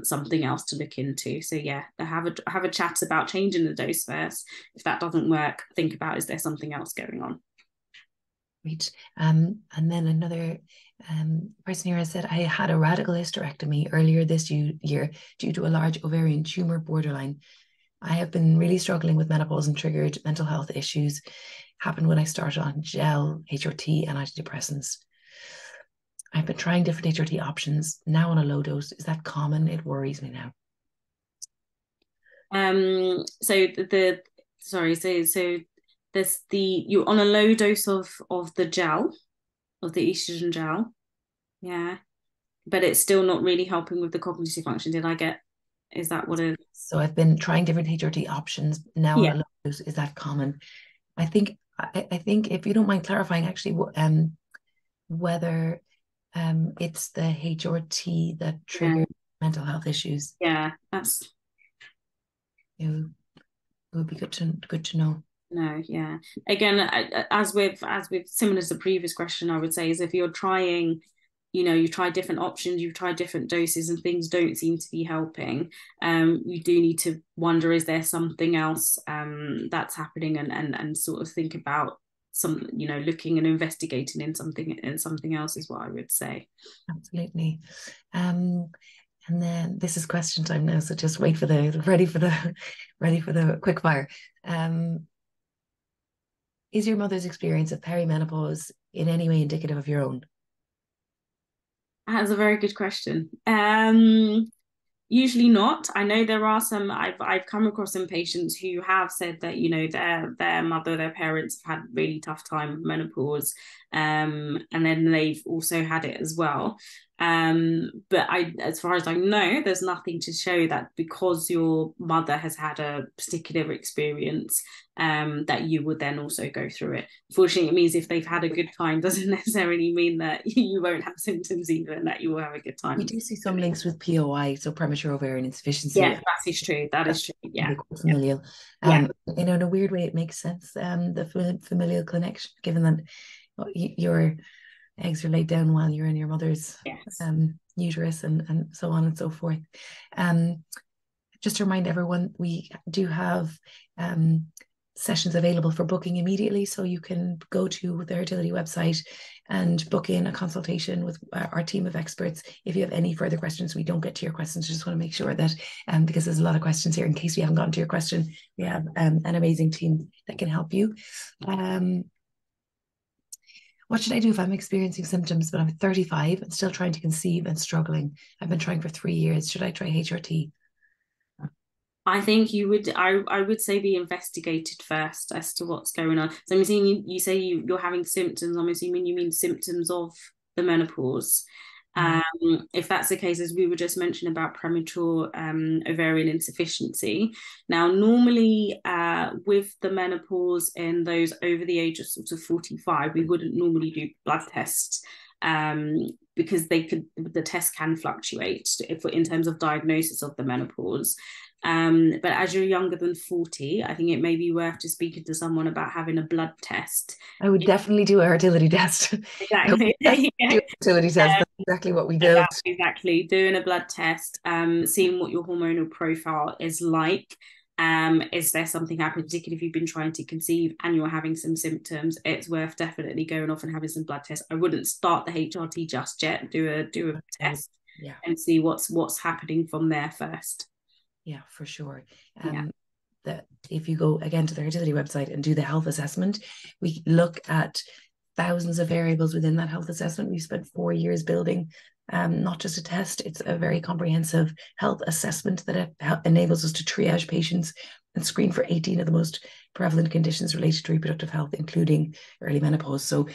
something else to look into. So yeah, have a chat about changing the dose first. If that doesn't work, think about, is there something else going on? Great. And then another person here has said, I had a radical hysterectomy earlier this year due to a large ovarian tumor borderline. I have been really struggling with menopause and triggered mental health issues. Happened when I started on gel, HRT, and antidepressants. I've been trying different HRT options, now on a low dose. Is that common? It worries me now. You're on a low dose of the gel, of the estrogen gel, yeah, but it's still not really helping with the cognitive function. Is that what it is? So I've been trying different HRT options, now on a low dose. Is that common? I think if you don't mind clarifying, actually, whether it's the HRT that triggers mental health issues. Yeah, it would be good to know. No, yeah. Again, as with similar to the previous question, I would say, is if you're trying, you try different options, you've tried different doses, and things don't seem to be helping, you do need to wonder, is there something else that's happening, and sort of think about looking and investigating in something else, is what I would say. Absolutely. And then this is question time now, so just wait for ready for the quick fire. Is your mother's experience of perimenopause in any way indicative of your own? That's a very good question. Usually not. I know there are some. I've come across some patients who have said that their mother, their parents have had a really tough time with menopause, and then they've also had it as well. But as far as I know, there's nothing to show that because your mother has had a particular experience, that you would then also go through it. Unfortunately, it means if they've had a good time doesn't necessarily mean that you won't have symptoms either, and that you will have a good time. We do see some links with POI, so premature ovarian insufficiency. Yeah, that is true. That is true. Yeah. Familial. Yeah. You know, in a weird way, it makes sense. The familial connection, given that your eggs are laid down while you're in your mother's uterus and so on and so forth. Just to remind everyone, we do have sessions available for booking immediately, so you can go to the Hertility website and book in a consultation with our team of experts. If you have any further questions, we don't get to your questions, I just want to make sure that because there's a lot of questions here, in case we haven't gotten to your question, we have an amazing team that can help you. What should I do if I'm experiencing symptoms but I'm 35 and still trying to conceive and struggling? I've been trying for 3 years. Should I try HRT? I think I would say be investigated first as to what's going on. So I'm assuming you say you're having symptoms. I'm assuming you mean symptoms of the menopause. If that's the case, as we were just mentioning about premature ovarian insufficiency. Now, normally with the menopause in those over the age of sort of 45, we wouldn't normally do blood tests because the test can fluctuate in terms of diagnosis of the menopause. But as you're younger than 40, I think it may be worth just speaking to someone about having a blood test. I would definitely do a fertility test. Exactly. Do a fertility test. That's exactly what we do. Exactly. Doing a blood test, seeing what your hormonal profile is like. Is there something happening, particularly if you've been trying to conceive and you're having some symptoms? It's worth definitely going off and having some blood tests. I wouldn't start the HRT just yet. Do a test and see what's happening from there first. Yeah, for sure. That if you go again to the Hertility website and do the health assessment, we look at thousands of variables within that health assessment. We've spent 4 years building not just a test, it's a very comprehensive health assessment that enables us to triage patients and screen for 18 of the most prevalent conditions related to reproductive health, including early menopause. So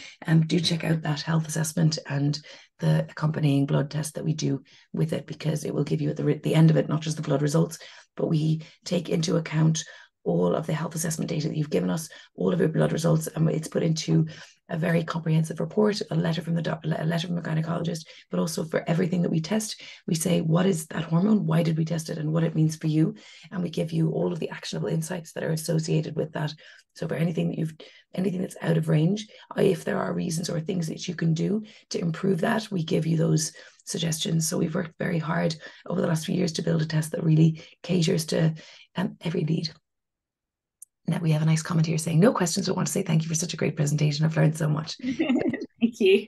do check out that health assessment and the accompanying blood test that we do with it, because it will give you at the end of it, not just the blood results, but we take into account all of the health assessment data that you've given us, all of your blood results, and it's put into a very comprehensive report, a letter from a gynaecologist, but also for everything that we test, we say, what is that hormone? Why did we test it? And what it means for you. And we give you all of the actionable insights that are associated with that. So for anything that's out of range, if there are reasons or things that you can do to improve that, we give you those suggestions. So we've worked very hard over the last few years to build a test that really caters to every need. Now we have a nice comment here saying, no questions, but want to say thank you for such a great presentation. I've learned so much. Thank you.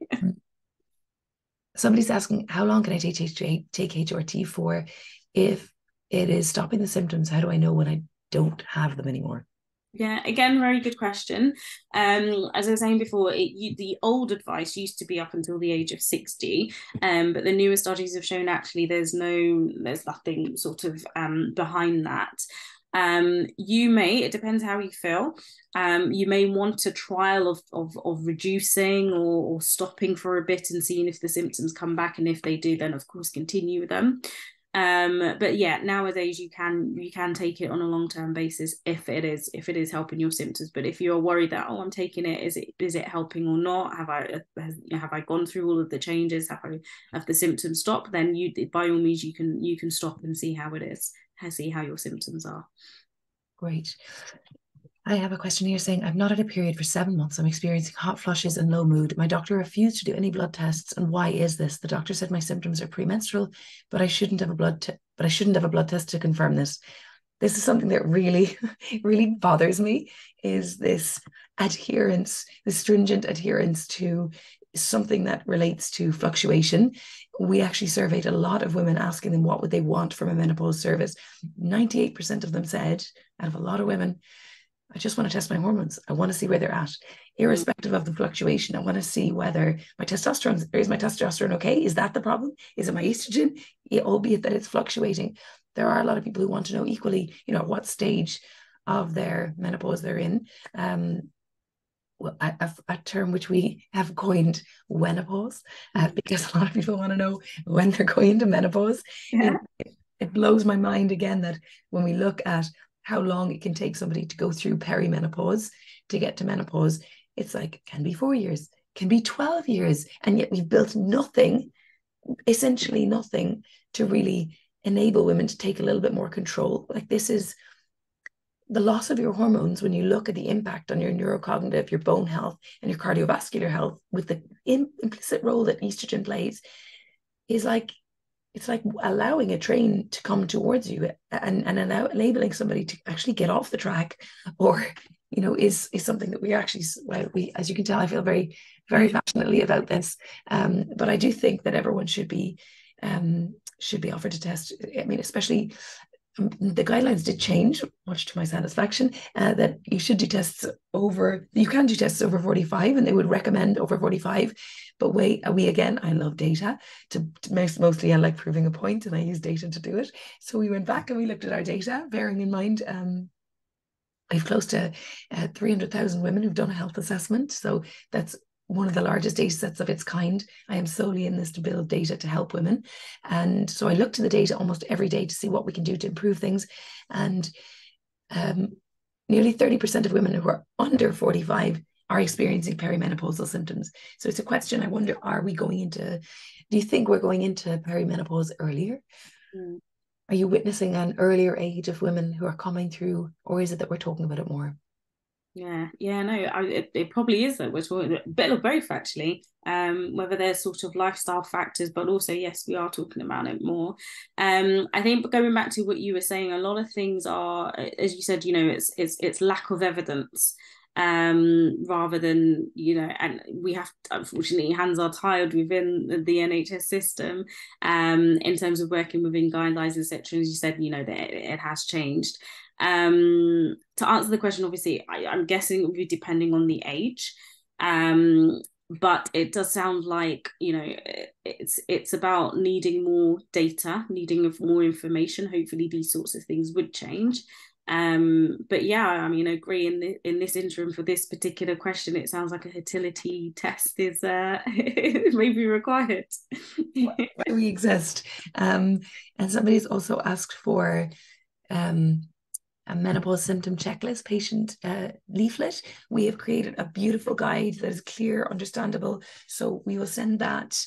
Somebody's asking, how long can I take HRT for? If it is stopping the symptoms, how do I know when I don't have them anymore? Yeah, again, very good question. As I was saying before, the old advice used to be up until the age of 60, but the newer studies have shown actually there's nothing sort of behind that. It depends how you feel. You may want a trial of reducing or stopping for a bit and seeing if the symptoms come back, and if they do, then of course continue with them. But yeah, nowadays you can take it on a long-term basis if it is helping your symptoms. But if you're worried that, I'm taking it, is it helping or not? Have I gone through all of the changes? Have the symptoms stopped? Then by all means you can stop and see how it is. See how your symptoms are. Great. I have a question here saying, I've not had a period for 7 months. I'm experiencing hot flushes and low mood. My doctor refused to do any blood tests. And why is this? The doctor said my symptoms are premenstrual, but I shouldn't have a blood test to confirm this. This is something that really, really bothers me, is this adherence, this stringent adherence to something that relates to fluctuation. We actually surveyed a lot of women, asking them what would they want from a menopause service. 98% of them said, out of a lot of women, I just want to test my hormones. I want to see where they're at, irrespective of the fluctuation. I want to see whether my testosterone okay? Is that the problem? Is it my estrogen? Albeit that it's fluctuating. There are a lot of people who want to know equally, what stage of their menopause they're in. a term which we have coined menopause, because a lot of people want to know when they're going into menopause. Yeah. It blows my mind again that when we look at how long it can take somebody to go through perimenopause to get to menopause, it's like, can be 4 years, can be 12 years. And yet we've built nothing, essentially nothing, to really enable women to take a little bit more control. Like, this is the loss of your hormones. When you look at the impact on your neurocognitive, your bone health, and your cardiovascular health, with the implicit role that estrogen plays, is like, it's like allowing a train to come towards you, and enabling somebody to actually get off the track, or is something that we actually, well, we, as you can tell, I feel very, very passionately about this. But I do think that everyone should be offered to test. I mean, especially, the guidelines did change, much to my satisfaction, that you can do tests over 45, and they would recommend over 45. But we again, I love data. Mostly I like proving a point, and I use data to do it. So we went back and we looked at our data, bearing in mind I have close to 300,000 women who've done a health assessment. So that's one of the largest data sets of its kind. I am solely in this to build data to help women. And so I look to the data almost every day to see what we can do to improve things. And nearly 30% of women who are under 45 are experiencing perimenopausal symptoms. So it's a question, I wonder, do you think we're going into perimenopause earlier? Mm. Are you witnessing an earlier age of women who are coming through, or is it that we're talking about it more? No, it probably is that we're talking a bit of both, actually. Whether there's sort of lifestyle factors, but also, yes, we are talking about it more. I think, going back to what you were saying, a lot of things are, as you said, it's lack of evidence, rather than, and we have, unfortunately, hands are tied within the NHS system, in terms of working within guidelines, etc. As you said, that it has changed. To answer the question, obviously, I'm guessing it would be depending on the age, but it does sound like, it's about needing more data, needing more information. Hopefully these sorts of things would change. But yeah, I mean, I agree, in this interim for this particular question, it sounds like a fertility test is maybe required. Why we exist. And somebody's also asked for a menopause symptom checklist patient leaflet. We have created a beautiful guide that is clear, understandable. So we will send that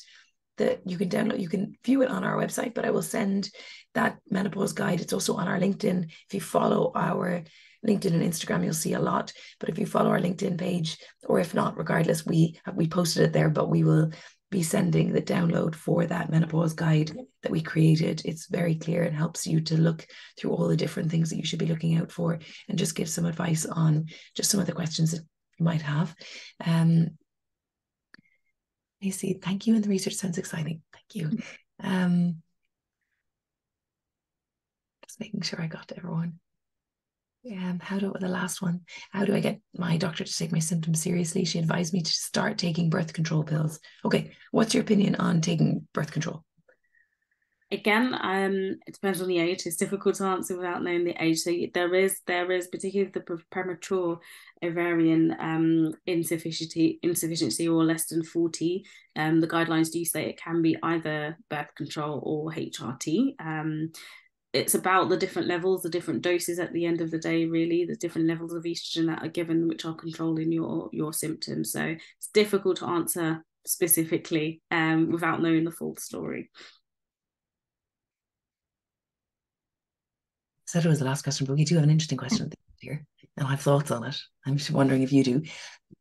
you can download, you can view it on our website, but I will send that menopause guide. It's also on our LinkedIn. If you follow our LinkedIn and Instagram, you'll see a lot. But if you follow our LinkedIn page, or if not, regardless, we posted it there, but we will be sending the download for that menopause guide that we created. It's very clear and helps you to look through all the different things that you should be looking out for, and just give some advice on just some of the questions that you might have. I see. Thank you. And the research sounds exciting. Thank you. Just making sure I got to everyone. The last one, how do I get my doctor to take my symptoms seriously? She advised me to start taking birth control pills. Okay, what's your opinion on taking birth control? Again, it depends on the age. It's difficult to answer without knowing the age. So there is particularly the premature ovarian insufficiency or less than 40. The guidelines do say it can be either birth control or HRT. It's about the different levels, the different doses at the end of the day, really, the different levels of estrogen that are given, which are controlling your symptoms. So it's difficult to answer specifically without knowing the full story. I said it was the last question, but we do have an interesting question here, and I have thoughts on it. I'm just wondering if you do.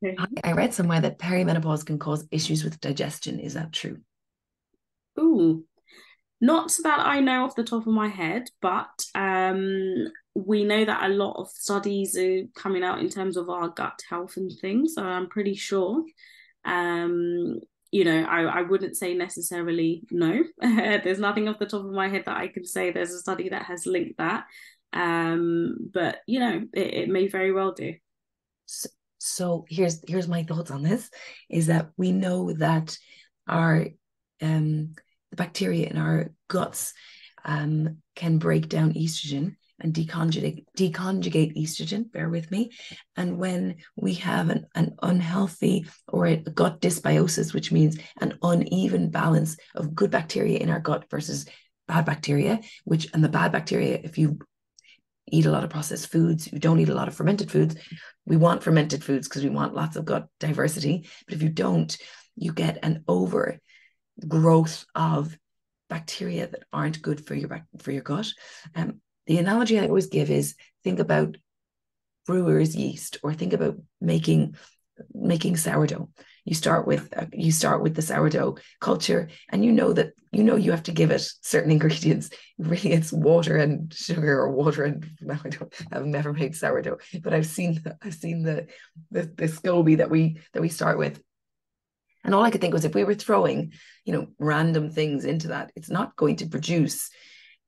Okay. I read somewhere that perimenopause can cause issues with digestion. Is that true? Ooh. Not that I know off the top of my head, but we know that a lot of studies are coming out in terms of our gut health and things. So I'm pretty sure. I wouldn't say necessarily no. There's nothing off the top of my head that I can say there's a study that has linked that. But it may very well do. So here's my thoughts on this, is that we know that our the bacteria in our guts can break down estrogen, and deconjugate estrogen, bear with me. And when we have an unhealthy or a gut dysbiosis, which means an uneven balance of good bacteria in our gut versus bad bacteria, and the bad bacteria, if you eat a lot of processed foods, you don't eat a lot of fermented foods. We want fermented foods because we want lots of gut diversity. But if you don't, you get an overgrowth of bacteria that aren't good for your gut. The analogy I always give is think about brewer's yeast, or think about making sourdough. You start with the sourdough culture, and you you have to give it certain ingredients. Really, it's water and sugar, or water and I've never made sourdough, but I've seen the SCOBY that we start with. And all I could think was, if we were throwing, random things into that, it's not going to produce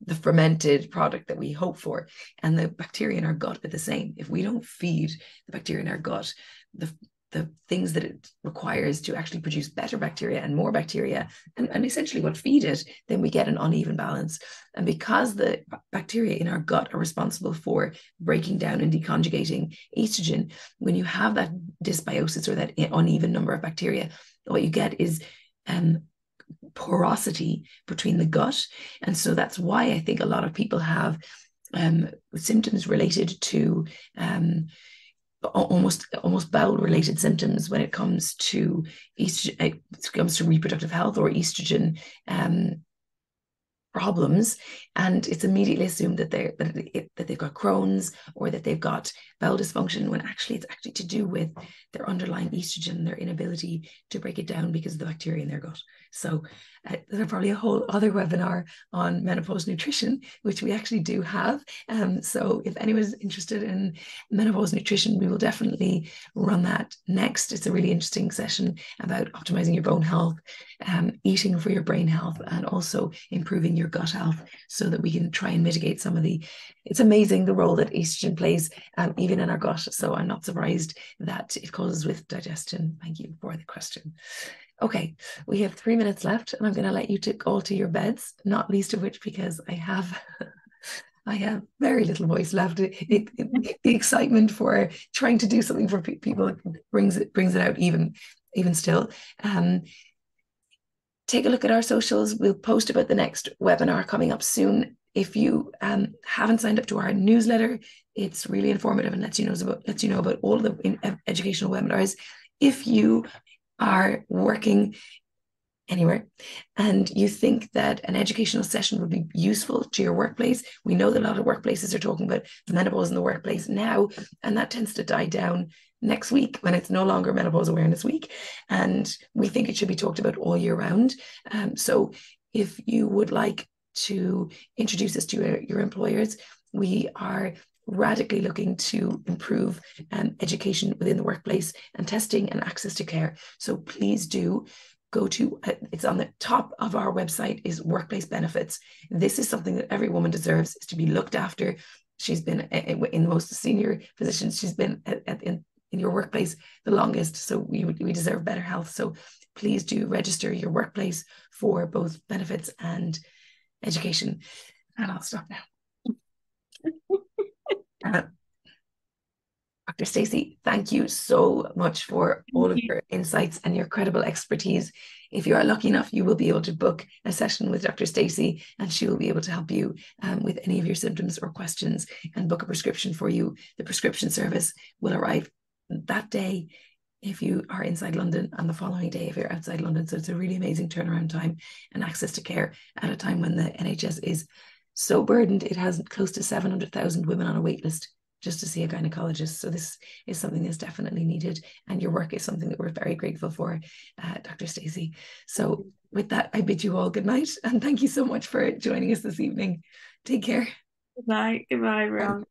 the fermented product that we hope for. And the bacteria in our gut are the same. If we don't feed the bacteria in our gut the things that it requires to actually produce better bacteria and more bacteria, and essentially what feed it, then we get an uneven balance. And because the bacteria in our gut are responsible for breaking down and deconjugating estrogen, when you have that dysbiosis, or that uneven number of bacteria, what you get is porosity between the gut. And so that's why I think a lot of people have symptoms related to almost bowel related symptoms when it comes to reproductive health or estrogen problems, and it's immediately assumed that they've got Crohn's, or that they've got bowel dysfunction, when actually it's actually to do with their underlying estrogen, their inability to break it down because of the bacteria in their gut. So there's probably a whole other webinar on menopause nutrition, which we actually do have. So if anyone's interested in menopause nutrition, we will definitely run that next. It's a really interesting session about optimizing your bone health, eating for your brain health, and also improving your gut health, so that we can try and mitigate some of it's amazing the role that estrogen plays, even in our gut. So I'm not surprised that it causes with digestion. Thank you for the question. Okay, we have 3 minutes left, and I'm going to let you all to your beds, not least of which because I have very little voice left. The excitement for trying to do something for people brings it out even still. Take a look at our socials. We'll post about the next webinar coming up soon. If you haven't signed up to our newsletter, it's really informative and lets you know about all of the educational webinars. If you are working anywhere and you think that an educational session would be useful to your workplace, we know that a lot of workplaces are talking about menopause in the workplace now, and that tends to die down next week when it's no longer Menopause Awareness Week, and we think it should be talked about all year round. So if you would like to introduce us to your employers, we are radically looking to improve education within the workplace and testing and access to care. So please do go to, it's on the top of our website, is workplace benefits. This is something that every woman deserves, is to be looked after. She's been in the most senior positions. She's been in your workplace the longest. So we deserve better health. So please do register your workplace for both benefits and education. And I'll stop now. Dr. Stacey, thank you so much for all of your insights and your credible expertise. If you are lucky enough, you will be able to book a session with Dr. Stacey, and she will be able to help you with any of your symptoms or questions and book a prescription for you. The prescription service will arrive that day if you are inside London, and the following day if you're outside London. So it's a really amazing turnaround time and access to care at a time when the NHS is so burdened. It has close to 700,000 women on a wait list just to see a gynecologist. So this is something that's definitely needed, and your work is something that we're very grateful for, Dr. Stacey. So with that, I bid you all good night, and thank you so much for joining us this evening. Take care. Good night. Goodbye, everyone.